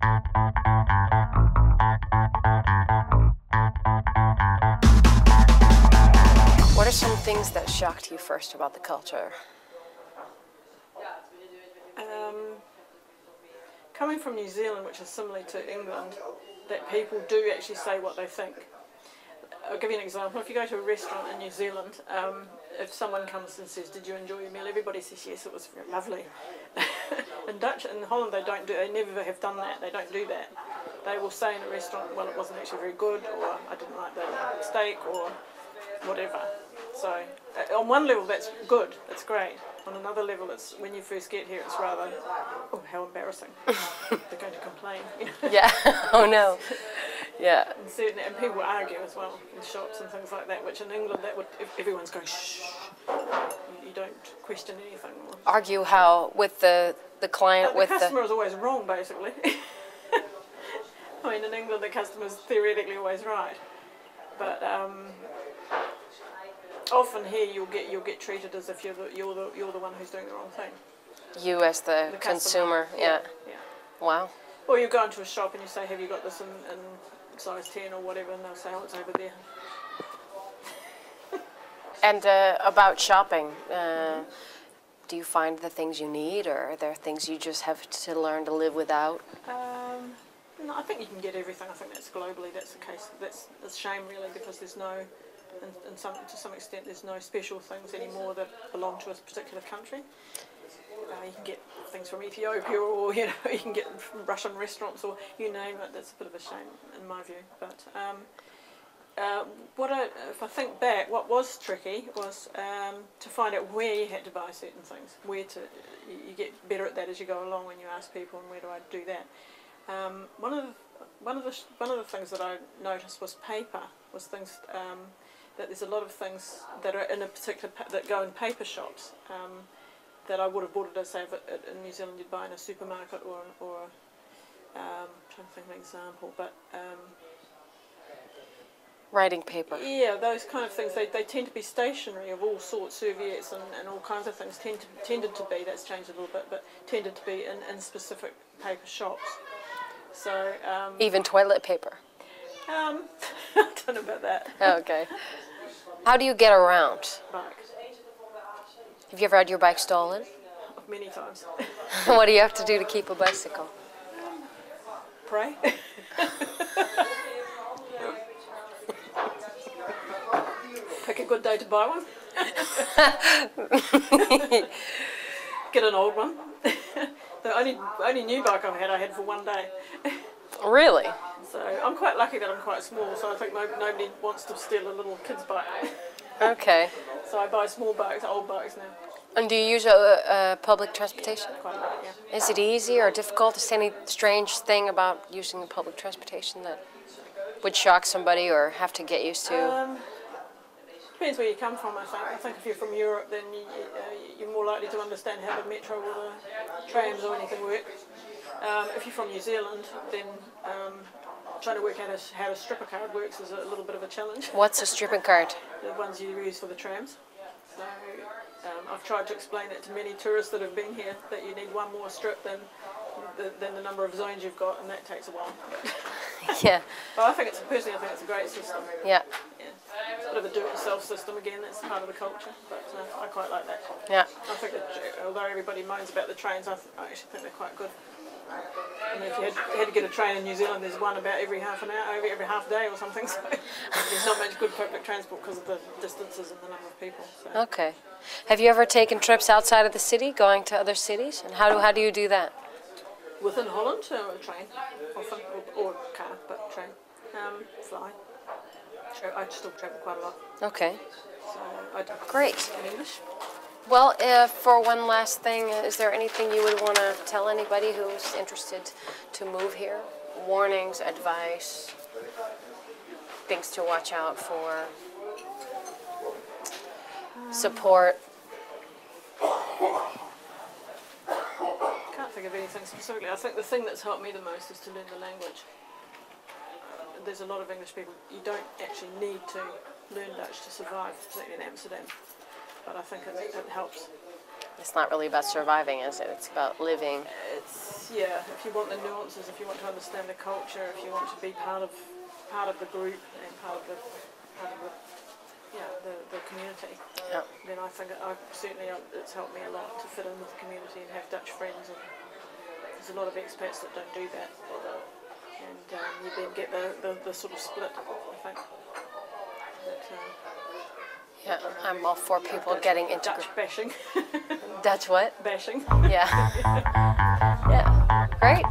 What are some things that shocked you first about the culture? Coming from New Zealand, which is similar to England, that people do actually say what they think. I'll give you an example. If you go to a restaurant in New Zealand, if someone comes and says, "Did you enjoy your meal?" everybody says, "Yes, it was lovely." In Holland, they never have done that. They don't do that. They will say in a restaurant, "Well, it wasn't actually very good," or "I didn't like the steak," or whatever. So on one level, that's good. That's great. On another level, it's when you first get here, it's rather, oh, how embarrassing. They're going to complain. You know? Yeah. Oh no. Yeah. And people argue as well in shops and things like that, which in England, if everyone's going shh, you don't question anything. Argue how with the client, the customer is always wrong, basically. I mean, in England, the customer's theoretically always right, but often here you'll get treated as if you're the one who's doing the wrong thing. You as the consumer, yeah. Wow. Or you go into a shop and you say, "Have you got this in size 10 or whatever?" And they'll say, "Oh, it's over there." And about shopping, do you find the things you need, or are there things you just have to learn to live without? No, I think you can get everything. I think that's globally that's the case. That's a shame, really, because there's no, to some extent, there's no special things anymore that belong to a particular country. You can get things from Ethiopia, or you can get from Russian restaurants, or you name it. That's a bit of a shame, in my view. But if I think back, what was tricky was to find out where you had to buy certain things. You get better at that as you go along when you ask people, and where do I do that? One of the things that I noticed was paper. Was things that there's a lot of things that are in a particular that go in paper shops. That I would have bought it as, say, in New Zealand you'd buy in a supermarket or I'm trying to think of an example, but writing paper. Yeah, those kind of things. They tend to be stationery of all sorts, serviettes and all kinds of things. Tended to be, that's changed a little bit, but tended to be in specific paper shops. So even toilet paper. I don't know about that. Okay. How do you get around? Bike. Have you ever had your bike stolen? Many times. What do you have to do to keep a bicycle? Pray. Pick a good day to buy one. Get an old one. The only new bike I had for one day. Really? So I'm quite lucky that I'm quite small, so I think nobody wants to steal a little kid's bike. Okay. So I buy small bikes, old bikes now. And do you use public transportation? Quite a lot, yeah. Is it easy or difficult? Is there any strange thing about using public transportation that would shock somebody or have to get used to? Depends where you come from, I think. I think if you're from Europe, then you're more likely to understand how the metro or the trams or anything work. If you're from New Zealand, then trying to work out how a stripper card works is a little bit of a challenge. What's a stripping card? The ones you use for the trams. So I've tried to explain it to many tourists that have been here, that you need one more strip than the number of zones you've got, and that takes a while. Yeah. But personally, I think it's a great system. Yeah. It's a bit of a do-it-yourself system again. That's part of the culture, but I quite like that. Yeah. I think that although everybody moans about the trains, I actually think they're quite good. I mean, if you had to get a train in New Zealand, there's one about every half an hour, every half day or something. So there's not much good public transport because of the distances and the number of people. So. Okay. Have you ever taken trips outside of the city, going to other cities? And how do you do that? Within Holland, a train, often, or car, but train, fly. I still travel quite a lot. Okay. So I do. Great. In English. Well, for one last thing, is there anything you would want to tell anybody who's interested to move here? Warnings, advice, things to watch out for, support? Can't think of anything specifically. I think the thing that's helped me the most is to learn the language. There's a lot of English people. You don't actually need to learn Dutch to survive, particularly in Amsterdam. But I think it helps. It's not really about surviving, is it? It's about living. It's, yeah, if you want the nuances, if you want to understand the culture, if you want to be part of the group and part of the community, Yeah. then I think it's helped me a lot to fit in with the community and have Dutch friends. And there's a lot of expats that don't do that, and you then get the sort of split, I think. That, Yeah, I'm all for people getting into Dutch bashing. Dutch what? Bashing. Yeah. Yeah. Great.